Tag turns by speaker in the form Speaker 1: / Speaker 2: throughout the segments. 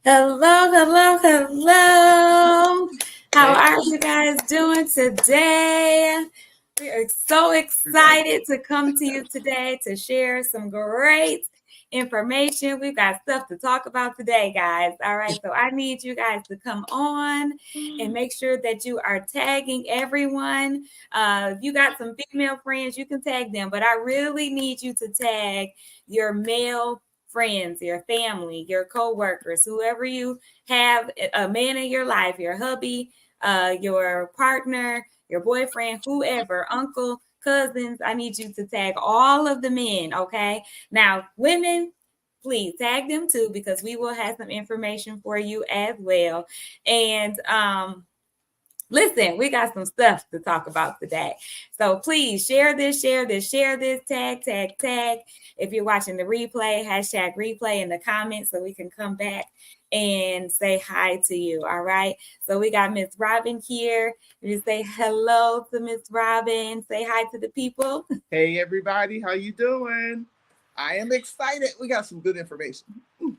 Speaker 1: Hello, hello, hello. How
Speaker 2: Hey,
Speaker 1: are you guys doing today? We are so excited to come to you today to share some great information. We've got stuff to talk about today, guys. All right, so I need you guys to come on and make sure that you are tagging everyone. If you got some female friends, you can tag them, but I really need you to tag your male friends, your family, your co-workers, whoever you have, a man in your life, your hubby, your partner, your boyfriend, whoever, uncle, cousins. I need you to tag all of the men, okay? Now, women, please tag them too, because we will have some information for you as well. And listen, we got some stuff to talk about today. So please share this, tag, tag, tag. If you're watching the replay, hashtag replay in the comments so we can come back and say hi to you. All right. So we got Miss Robin here. You say hello to Miss Robin. Say hi to the people.
Speaker 2: hey, everybody, how you doing? I am excited. We got some good information.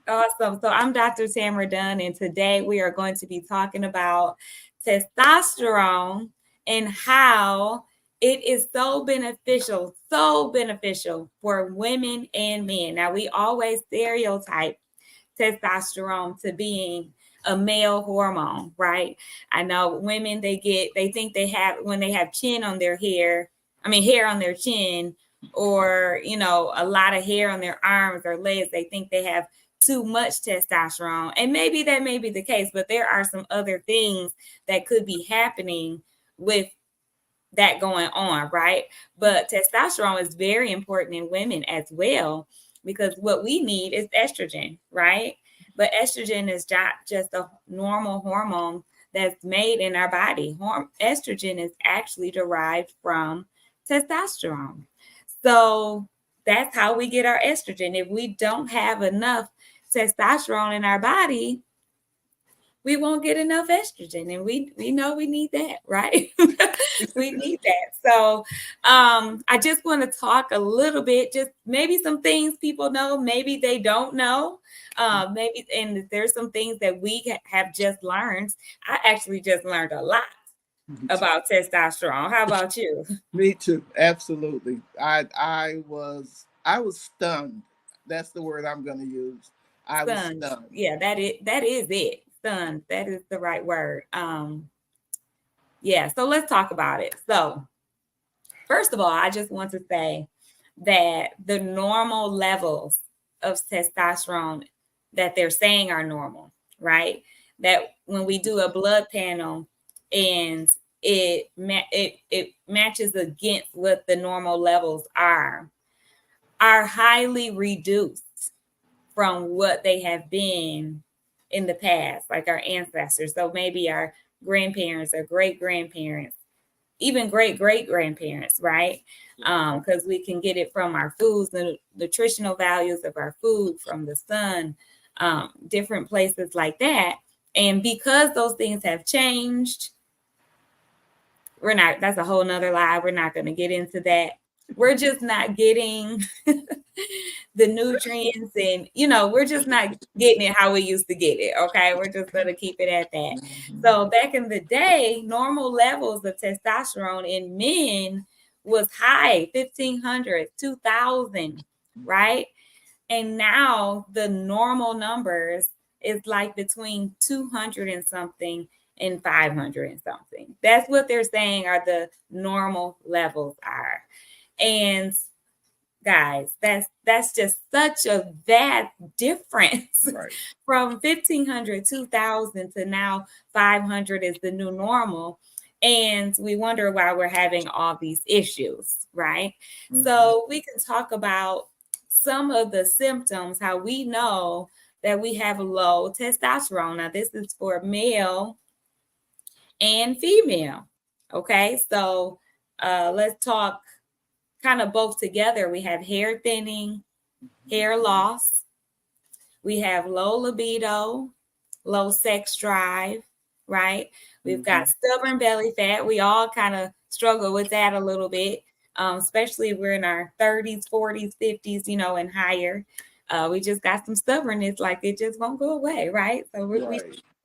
Speaker 1: Awesome. So I'm Dr. Tamara Dunn, and today we are going to be talking about testosterone and how it is so beneficial for women and men. Now, we always stereotype testosterone to being a male hormone, right? I know women, they think they have, when they have hair on their chin, or, a lot of hair on their arms or legs, they think they have too much testosterone. And maybe that may be the case, but there are some other things that could be happening with that going on, right? But testosterone is very important in women as well, because what we need is estrogen, right? But estrogen is just a normal hormone that's made in our body. Estrogen is actually derived from testosterone. So that's how we get our estrogen. If we don't have enough testosterone in our body, we won't get enough estrogen, and we know we need that, right? We need that. So I just want to talk a little bit, just maybe some things people know, maybe they don't know, maybe, and there's some things that we have just learned. I actually just learned a lot about testosterone. How about you?
Speaker 2: Me too. Absolutely. I was stunned. That's the word I'm going to use. I was
Speaker 1: Stunned.
Speaker 2: stunned.
Speaker 1: Yeah, that is it. Stunned. That is the right word. Yeah, so let's talk about it. So first of all, I just want to say that the normal levels of testosterone that they're saying are normal, right? That when we do a blood panel and it matches against what the normal levels are highly reduced from what they have been in the past, like our ancestors. So maybe our grandparents or great grandparents, even great great grandparents, right? Because we can get it from our foods, the nutritional values of our food, from the sun, different places like that. And because those things have changed, that's a whole nother lie. We're not going to get into that. We're just not getting the nutrients, and we're just not getting it how we used to get it. Okay, we're just going to keep it at that. So back in the day, normal levels of testosterone in men was high, 1,500, 2,000, right? And now the normal numbers is like between 200 and something and 500 and something. That's what they're saying are the normal levels are. And guys, that's just such a vast difference,
Speaker 2: Right.
Speaker 1: from 1,500, 2,000 to now 500 is the new normal. And we wonder why we're having all these issues, right?
Speaker 2: Mm-hmm.
Speaker 1: So we can talk about some of the symptoms, how we know that we have low testosterone. Now, this is for male and female. Okay, so let's talk kind of both together. We have hair thinning, hair loss, we have low libido, low sex drive, right? We've got stubborn belly fat. We all kind of struggle with that a little bit, especially if we're in our 30s, 40s, 50s, and higher. We just got some stubbornness, like it just won't go away, right? So we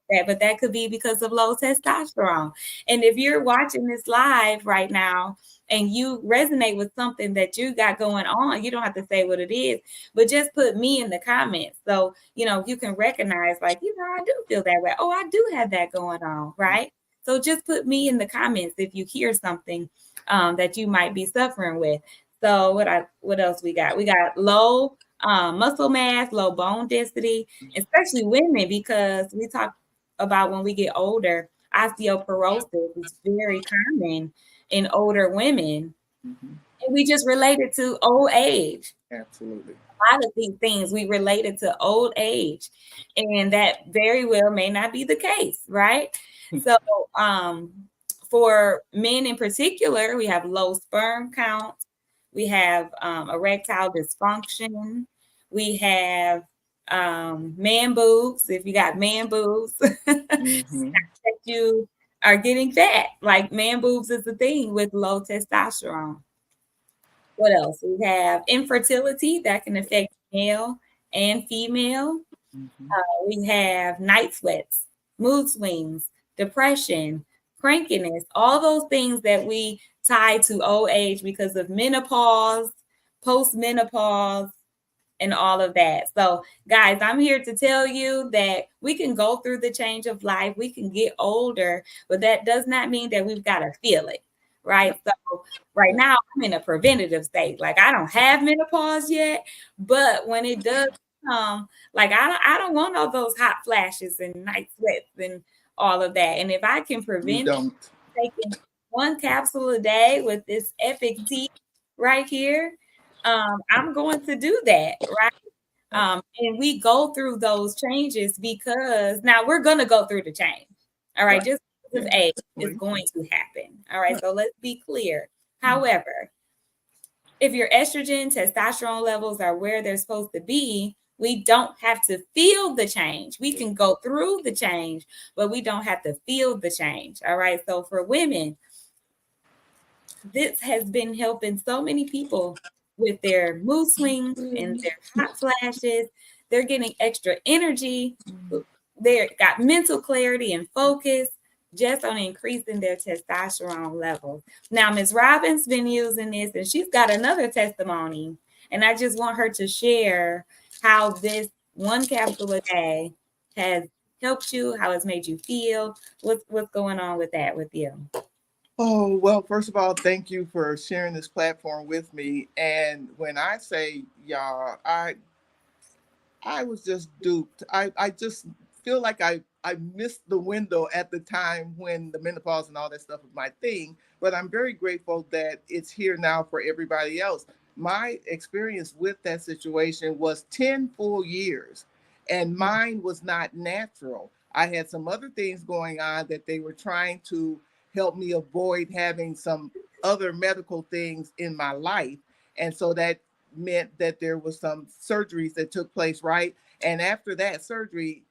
Speaker 1: that, but that could be because of low testosterone. And if you're watching this live right now and you resonate with something that you got going on, you don't have to say what it is, but just put me in the comments. So, you can recognize, like, I do feel that way. Oh, I do have that going on, right? So just put me in the comments if you hear something that you might be suffering with. So what else we got? We got low muscle mass, low bone density, especially women, because we talk about when we get older, osteoporosis is very common in older women. And we just relate it to old age.
Speaker 2: Absolutely.
Speaker 1: A lot of these things we relate it to old age, and that very well may not be the case, right? So for men in particular, we have low sperm count, we have erectile dysfunction, we have man boobs. If you got man boobs, that you are getting fat. Like man boobs is the thing with low testosterone. What else? We have infertility that can affect male and female. We have night sweats, mood swings, depression, crankiness, all those things that we tie to old age because of menopause, post-menopause, and all of that. So, guys, I'm here to tell you that we can go through the change of life. We can get older, but that does not mean that we've got to feel it, right? So right now, I'm in a preventative state. Like, I don't have menopause yet, but when it does come, like, I don't want all those hot flashes and night sweats and all of that. And if I can prevent taking one capsule a day with this epic tea right here, I'm going to do that, right? And we go through those changes because now we're going to go through the change. All right. Just because age is going to happen. All right. So let's be clear. However, if your estrogen, testosterone levels are where they're supposed to be, we don't have to feel the change. We can go through the change, but we don't have to feel the change. All right. So for women, this has been helping so many people with their mood swings and their hot flashes. They're getting extra energy. They've got mental clarity and focus just on increasing their testosterone levels. Now, Ms. Robin's been using this, and she's got another testimony. And I just want her to share how this one capsule a day has helped you, how it's made you feel. What's going on with that with you?
Speaker 2: Oh, well, first of all, thank you for sharing this platform with me. And when I say y'all, I was just duped. I just feel like I missed the window at the time when the menopause and all that stuff was my thing. But I'm very grateful that it's here now for everybody else. My experience with that situation was 10 full years, and mine was not natural. I had some other things going on that they were trying to help me avoid having some other medical things in my life. And so that meant that there was some surgeries that took place, right? And after that surgery,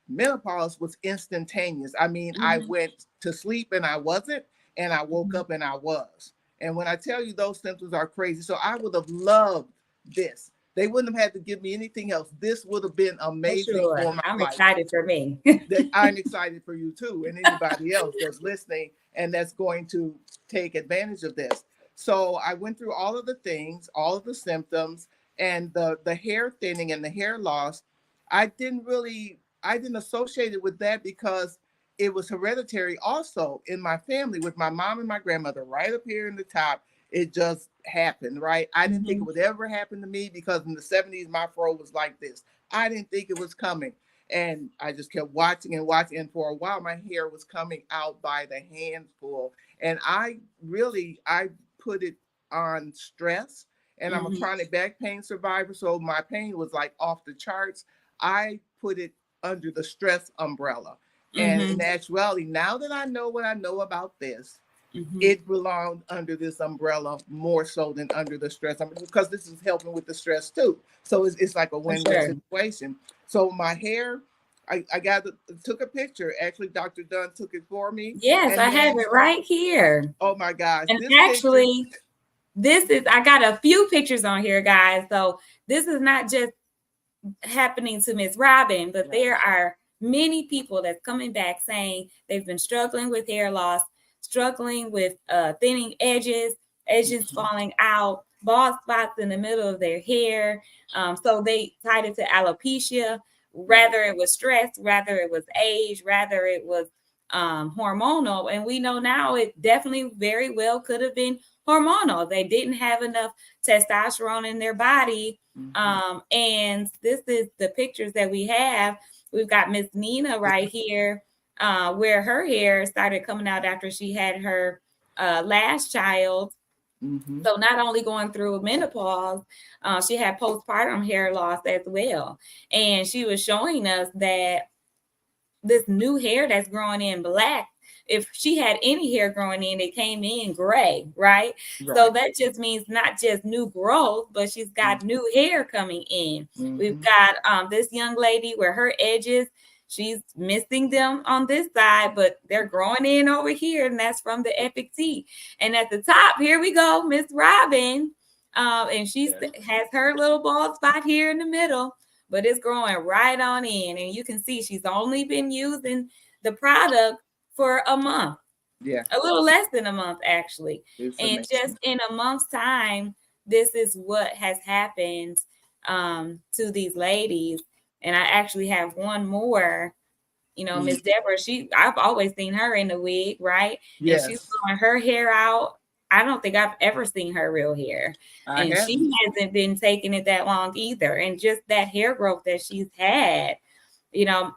Speaker 2: menopause was instantaneous. I mean, I went to sleep and I wasn't, and I woke up and I was. And when I tell you those symptoms are crazy, so I would have loved this. They wouldn't have had to give me anything else. This would have been amazing for my life.
Speaker 1: I'm excited for me.
Speaker 2: I'm excited for you too, and anybody else that's listening and that's going to take advantage of this. So I went through all of the things, all of the symptoms, and the hair thinning and the hair loss. I didn't associate it with that because it was hereditary also in my family with my mom and my grandmother right up here in the top. It just happened, right? I didn't think it would ever happen to me because in the 70s, my fro was like this. I didn't think it was coming. And I just kept watching and watching. And for a while, my hair was coming out by the handful. And I put it on stress. And I'm a chronic back pain survivor. So my pain was like off the charts. I put it under the stress umbrella. And in actuality, now that I know what I know about this, it belonged under this umbrella more so than under the stress umbrella, because this is helping with the stress too. So it's like a win-win situation. So my hair, I took a picture. Actually, Dr. Dunn took it for me.
Speaker 1: Yes, I have it right here.
Speaker 2: Oh my gosh.
Speaker 1: And I got a few pictures on here, guys. So this is not just happening to Miss Robin, but
Speaker 2: Right.
Speaker 1: there are many people that's coming back saying they've been struggling with hair loss, struggling with thinning edges, edges falling out, bald spots in the middle of their hair. So they tied it to alopecia, rather it was stress, rather it was age, rather it was hormonal. And we know now it definitely very well could have been hormonal. They didn't have enough testosterone in their body. And this is the pictures that we have. We've got Miss Nina right here, where her hair started coming out after she had her last child. So not only going through menopause, she had postpartum hair loss as well. And she was showing us that this new hair that's growing in black, if she had any hair growing in, it came in gray, right? So that just means not just new growth, but she's got new hair coming in. We've got this young lady where her edges, she's missing them on this side, but they're growing in over here, and that's from the Epic Tea. And at the top, here we go, Miss Robin. And she has her little bald spot here in the middle, but it's growing right on in. And you can see she's only been using the product for a month.
Speaker 2: Yeah.
Speaker 1: A little less than a month, actually.
Speaker 2: It's
Speaker 1: and
Speaker 2: amazing.
Speaker 1: Just in a month's time, this is what has happened to these ladies. And I actually have one more. You know, Miss Deborah, I've always seen her in the wig, right?
Speaker 2: Yes.
Speaker 1: And she's growing her hair out. I don't think I've ever seen her real hair. And she hasn't been taking it that long either. And just that hair growth that she's had, you know,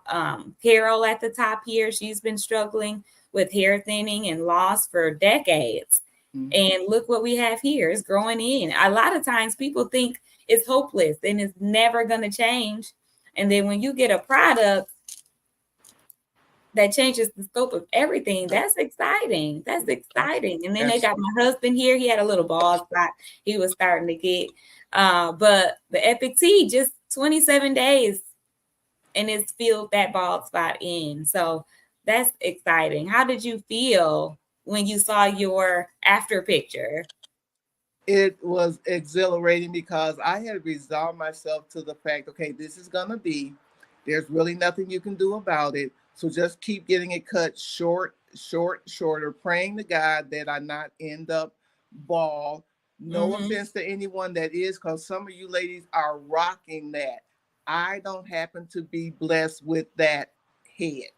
Speaker 1: Carol at the top here, she's been struggling with hair thinning and loss for decades. And look what we have here. It's growing in. A lot of times people think it's hopeless and it's never going to change. And then when you get a product that changes the scope of everything, that's exciting. That's exciting. And then they got my husband here. He had a little bald spot he was starting to get. But the Epic Tea, just 27 days, and it's filled that bald spot in. So that's exciting. How did you feel when you saw your after picture?
Speaker 2: It was exhilarating because I had resolved myself to the fact, okay, this is going to be, there's really nothing you can do about it. So just keep getting it cut shorter, praying to God that I not end up bald. No offense to anyone that is, because some of you ladies are rocking that. I don't happen to be blessed with that head.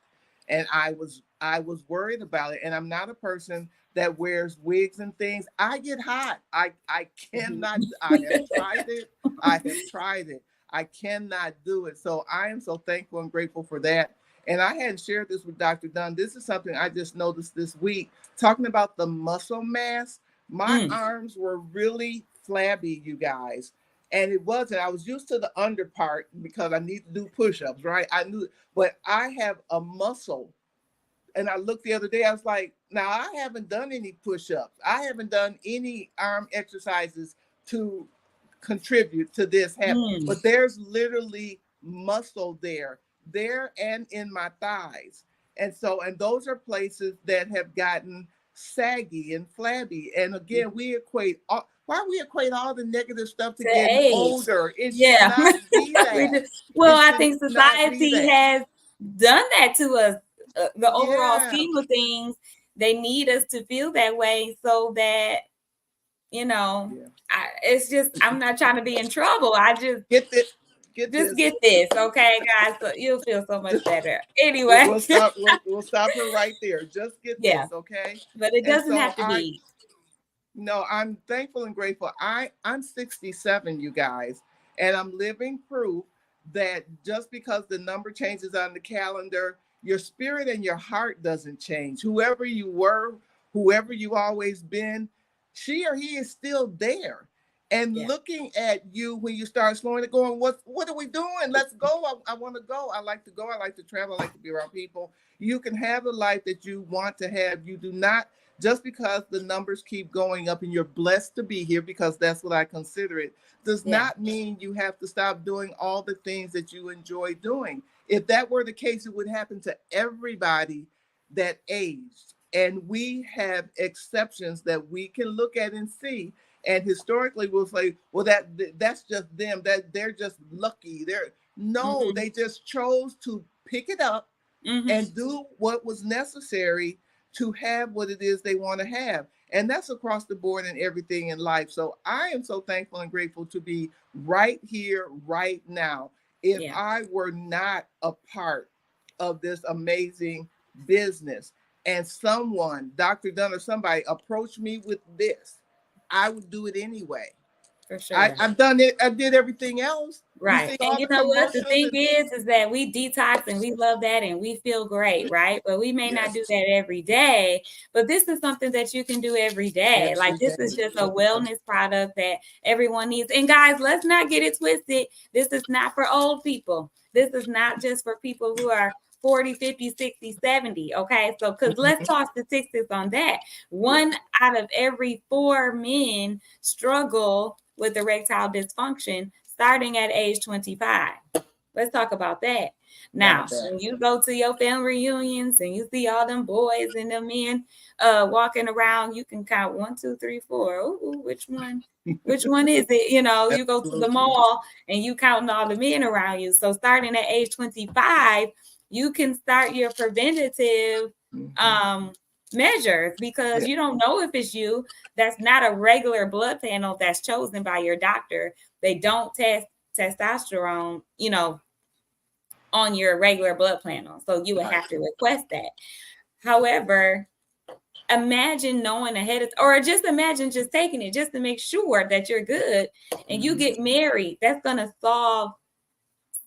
Speaker 2: And I was worried about it. And I'm not a person that wears wigs and things. I get hot. I cannot, I have tried it. I cannot do it. So I am so thankful and grateful for that. And I hadn't shared this with Dr. Dunn. This is something I just noticed this week, talking about the muscle mass. My arms were really flabby, you guys. And it wasn't. I was used to the under part because I need to do push-ups, right? I knew, but I have a muscle. And I looked the other day, I was like, now I haven't done any push-ups. I haven't done any arm exercises to contribute to this happening. But there's literally muscle there and in my thighs. And so, and those are places that have gotten saggy and flabby. And again, we equate all the negative stuff to getting older. It should not be that.
Speaker 1: Well, I think society has done that to us. The overall scheme of things, they need us to feel that way so that, you know, it's just, I'm not trying to be in trouble. I just
Speaker 2: get this.
Speaker 1: Get this, okay, guys? So you'll feel so much better. Anyway,
Speaker 2: we'll stop her right there. Just get this, okay?
Speaker 1: But it doesn't have to be.
Speaker 2: No, I'm thankful and grateful. I'm 67, you guys, and I'm living proof that just because the number changes on the calendar, your spirit and your heart doesn't change. Whoever you were, whoever you always been, she or he is still there. And looking at you when you start slowing it, going, what are we doing? Let's go. I want to go. I like to go. I like to travel. I like to be around people. You can have the life that you want to have. You do not, just because the numbers keep going up and you're blessed to be here, because that's what I consider it, does not mean you have to stop doing all the things that you enjoy doing. If that were the case, it would happen to everybody that aged. And we have exceptions that we can look at and see. And historically, we'll say, well, that's just them. That they're just lucky. No, they just chose to pick it up and do what was necessary to have what it is they want to have. And that's across the board in everything in life. So I am so thankful and grateful to be right here, right now. If I were not a part of this amazing business and someone, Dr. Dunn or somebody, approached me with this, I would do it anyway.
Speaker 1: For sure.
Speaker 2: I've done it. I did everything else.
Speaker 1: Right. And you know what? The thing is that we detox and we love that and we feel great, right? But we may not do that every day. But this is something that you can do every day. Like this is just a wellness product that everyone needs. And guys, let's not get it twisted. This is not for old people. This is not just for people who are 40, 50, 60, 70. Okay. So because let's talk statistics on that. 1 out of every 4 men struggle with erectile dysfunction starting at age 25. Let's talk about that. Now, when you go to your family reunions and you see all them boys and them men walking around, you can count 1, 2, 3, 4. Ooh, which one? Which one is it? You know, you go to the mall and you counting all the men around you. So starting at age 25, you can start your preventative measures because you don't know if it's you. That's not a regular blood panel that's chosen by your doctor. They don't test testosterone, you know, on your regular blood panel. So you would have to request that. However, imagine knowing ahead of, or just imagine just taking it just to make sure that you're good and you get married. That's going to solve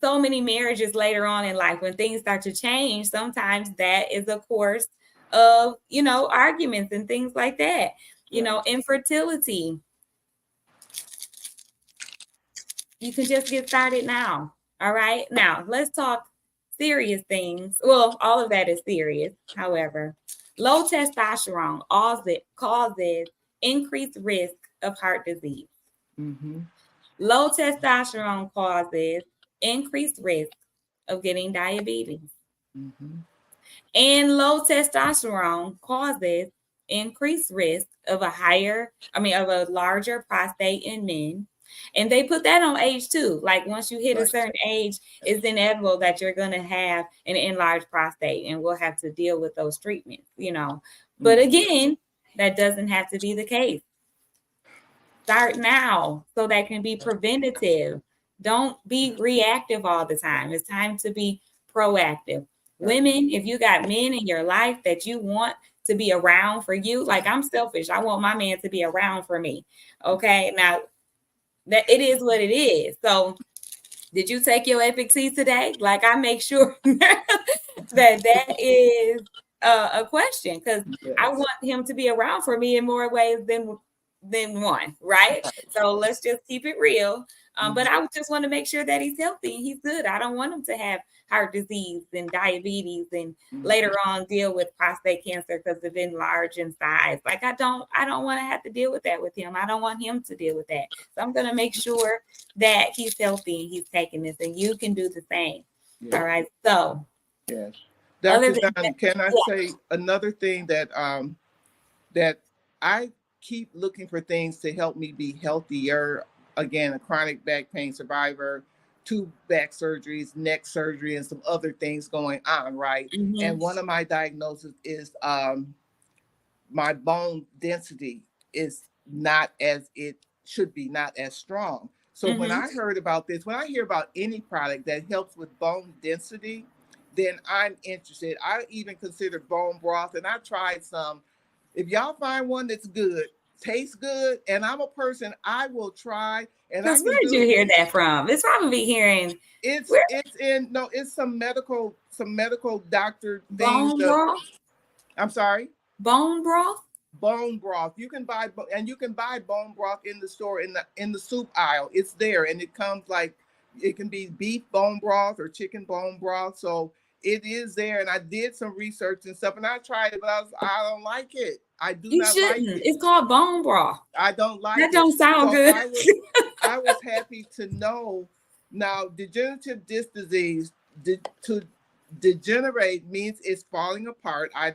Speaker 1: so many marriages later on in life when things start to change. Sometimes that is a course of, you know, arguments and things like that, you know, infertility. You can just get started now. All right. Now let's talk serious things. Well, all of that is serious. However, low testosterone causes increased risk of heart disease. Low testosterone causes increased risk of getting diabetes. And low testosterone causes increased risk of a larger prostate in men. And they put that on age too. Like once you hit a certain age, it's inevitable that you're going to have an enlarged prostate and we'll have to deal with those treatments, you know. But again, that doesn't have to be the case. Start now so that can be preventative. Don't be reactive all the time. It's time to be proactive. Women, if you got men in your life that you want to be around for you, like I'm selfish. I want my man to be around for me. Okay. Now, that it is what it is. So did you take your Epic Tea today? Like I make sure that is a question because I want him to be around for me in more ways than one, right? So let's just keep it real. But I just want to make sure that he's healthy and he's good. I don't want him to have heart disease and diabetes and later on deal with prostate cancer because of enlarged in size. Like I don't want to have to deal with that with him. I don't want him to deal with that. So I'm going to make sure that he's healthy and he's taking this and you can do the same. All right. So
Speaker 2: Dr. Dunn, can I say another thing that that I keep looking for things to help me be healthier. Again, a chronic back pain survivor, 2 back surgeries, neck surgery, and some other things going on, right? And one of my diagnoses is my bone density is not as it should be, not as strong. So when I heard about this, when I hear about any product that helps with bone density, then I'm interested. I even considered bone broth, and I tried some. If y'all find one that's good, tastes good, and I'm a person, I will try. And
Speaker 1: where did you hear that from? It's probably hearing.
Speaker 2: It's some medical doctor things.
Speaker 1: Bone broth.
Speaker 2: I'm sorry.
Speaker 1: Bone broth.
Speaker 2: Bone broth. You can buy bone broth in the store in the soup aisle. It's there, and it comes like it can be beef bone broth or chicken bone broth. So it is there, and I did some research and stuff, and I tried it, but I don't like it. I do not like it. It's
Speaker 1: called bone broth.
Speaker 2: I don't like it.
Speaker 1: That don't sound good.
Speaker 2: I was happy to know. Now, degenerative disc disease, to degenerate means it's falling apart. I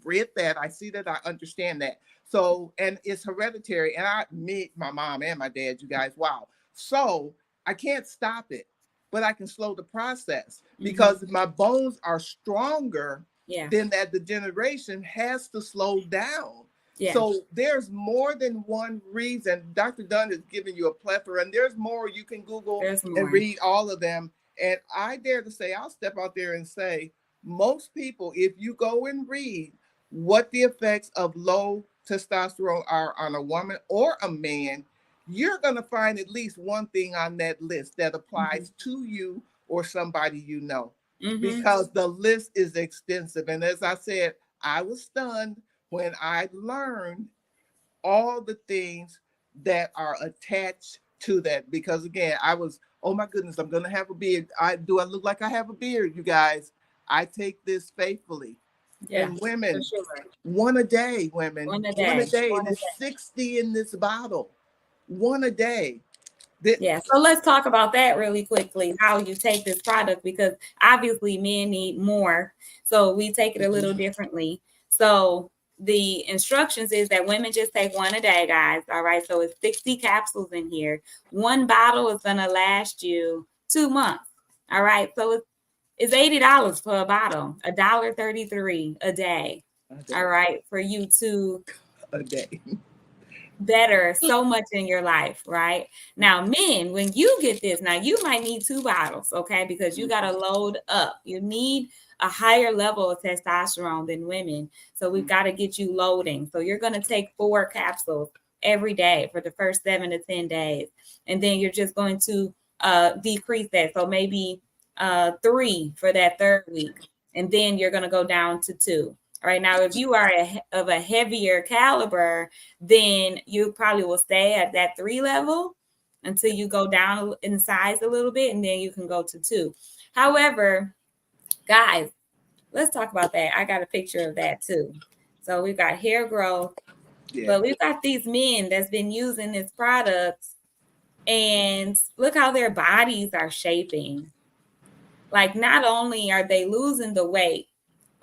Speaker 2: read that. I see that. I understand that. So, and it's hereditary. And my mom and my dad, you guys, wow. So I can't stop it, but I can slow the process because my bones are stronger.
Speaker 1: Yeah.
Speaker 2: Then that degeneration has to slow down.
Speaker 1: Yeah.
Speaker 2: So there's more than one reason. Dr. Dunn is giving you a plethora, and there's more. You can Google and read all of them. And I dare to say, I'll step out there and say, most people, if you go and read what the effects of low testosterone are on a woman or a man, you're going to find at least one thing on that list that applies to you or somebody you know, because the list is extensive. And as I said, I was stunned when I learned all the things that are attached to that. Because again, I was, oh my goodness, I'm going to have a beard. I look like I have a beard, you guys? I take this faithfully. Yeah, and women, sure. One a day, women. One a day. And it's 60 in this bottle. One a day.
Speaker 1: Yeah, so let's talk about that really quickly, how you take this product, because obviously men need more. So we take it a little differently. So the instructions is that women just take one a day, guys. All right. So it's 60 capsules in here. One bottle is going to last you 2 months. All right. So it's $80 for a bottle, $1.33 a day. All right. For you to
Speaker 2: a day
Speaker 1: better so much in your life, right? Now, men, when you get this, now you might need 2 bottles, okay? Because you got to load up. You need a higher level of testosterone than women. So we've got to get you loading. So you're going to take 4 capsules every day for the first 7 to 10 days. And then you're just going to decrease that. So maybe 3 for that 3rd week. And then you're going to go down to 2. All right. Now, if you are of a heavier caliber, then you probably will stay at that 3 level until you go down in size a little bit, and then you can go to 2. However, guys, let's talk about that. I got a picture of that too. So we've got hair growth, but we've got these men that's been using this product, and look how their bodies are shaping. Like, not only are they losing the weight,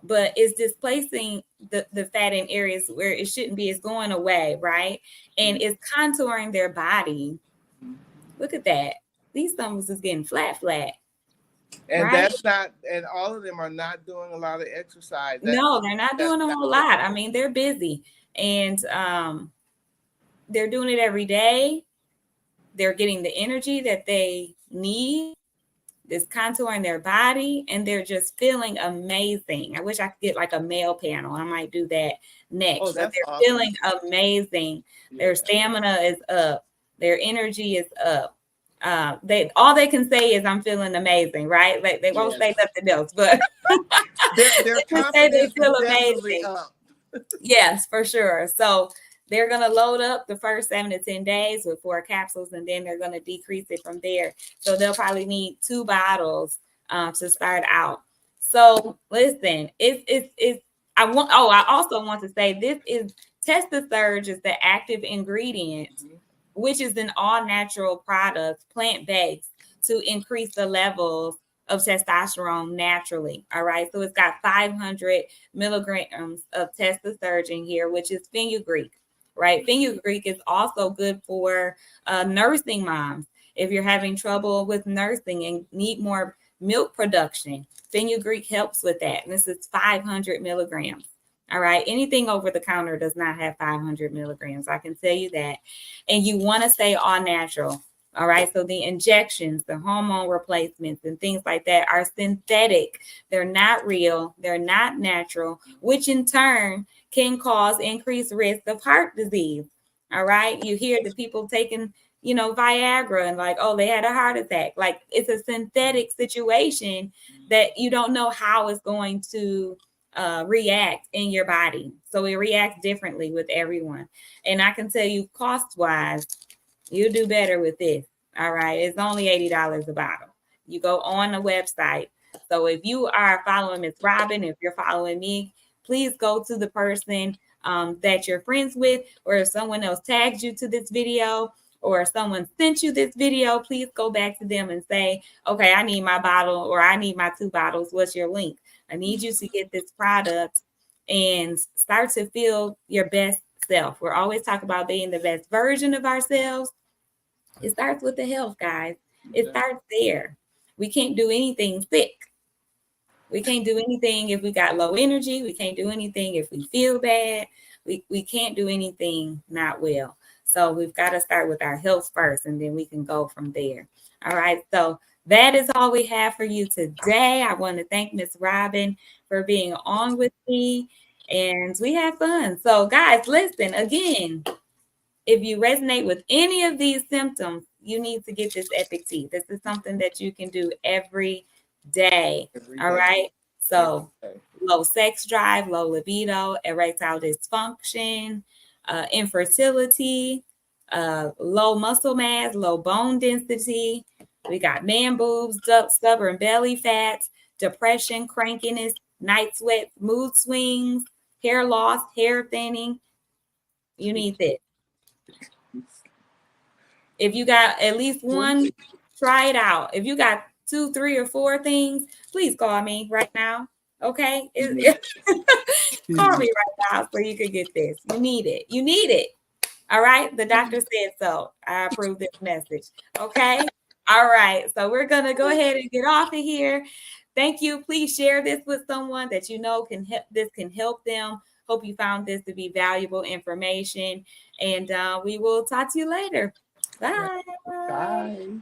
Speaker 1: but it's displacing the fat in areas where it shouldn't be. It's going away, right? And it's contouring their body. Look at that. These stomachs is getting flat.
Speaker 2: And right? That's not, and all of them are not doing a lot of exercise.
Speaker 1: No, they're not doing a whole lot. I mean, they're busy, and they're doing it every day. They're getting the energy that they need. It's contouring their body, and they're just feeling amazing. I wish I could get like a male panel. I might do that next.
Speaker 2: Oh,
Speaker 1: but they're
Speaker 2: awesome.
Speaker 1: Feeling amazing. Yeah. Their stamina is up. Their energy is up. All they can say is I'm feeling amazing, right? Like they won't say nothing else, but
Speaker 2: their confidence they feel amazing. Up.
Speaker 1: Yes, for sure. So they're going to load up the first 7 to 10 days with 4 capsules, and then they're going to decrease it from there. So they'll probably need 2 bottles to start out. So listen, I also want to say this is TestaSurge is the active ingredient, which is an all-natural product, plant-based, to increase the levels of testosterone naturally. All right. So it's got 500 milligrams of TestaSurge in here, which is fenugreek. Right. Fenugreek is also good for nursing moms. If you're having trouble with nursing and need more milk production, fenugreek helps with that. And this is 500 milligrams. All right. Anything over the counter does not have 500 milligrams. I can tell you that. And you want to stay all natural. All right. So the injections, the hormone replacements and things like that are synthetic. They're not real. They're not natural, which in turn can cause increased risk of heart disease. All right. You hear the people taking, Viagra and like, oh, they had a heart attack. Like, it's a synthetic situation that you don't know how it's going to react in your body. So it reacts differently with everyone. And I can tell you cost wise, you do better with this. All right. It's only $80 a bottle. You go on the website. So if you are following Miss Robin, if you're following me, please go to the person that you're friends with, or if someone else tags you to this video, or someone sent you this video, please go back to them and say, okay, I need my bottle, or I need my 2 bottles. What's your link? I need you to get this product and start to feel your best self. We're always talking about being the best version of ourselves. It starts with the health, guys. It starts there. We can't do anything sick. We can't do anything if we got low energy. We can't do anything if we feel bad. We can't do anything not well. So we've got to start with our health first, and then we can go from there. All right. So that is all we have for you today. I want to thank Miss Robin for being on with me, and we had fun. So, guys, listen again. If you resonate with any of these symptoms, you need to get this Epic Tea. This is something that you can do every day. All right. So low sex drive, low libido, erectile dysfunction, infertility, low muscle mass, low bone density. We got man boobs, stubborn belly fat, depression, crankiness, night sweats, mood swings, hair loss, hair thinning. You need this. If you got at least one, try it out. If you got 2, 3, or 4 things, please call me right now. Okay? Call me right now so you can get this. You need it. You need it. All right? The doctor said so. I approve this message. Okay? All right. So we're going to go ahead and get off of here. Thank you. Please share this with someone that you know can help them. Hope you found this to be valuable information. And we will talk to you later. Bye.
Speaker 2: Bye.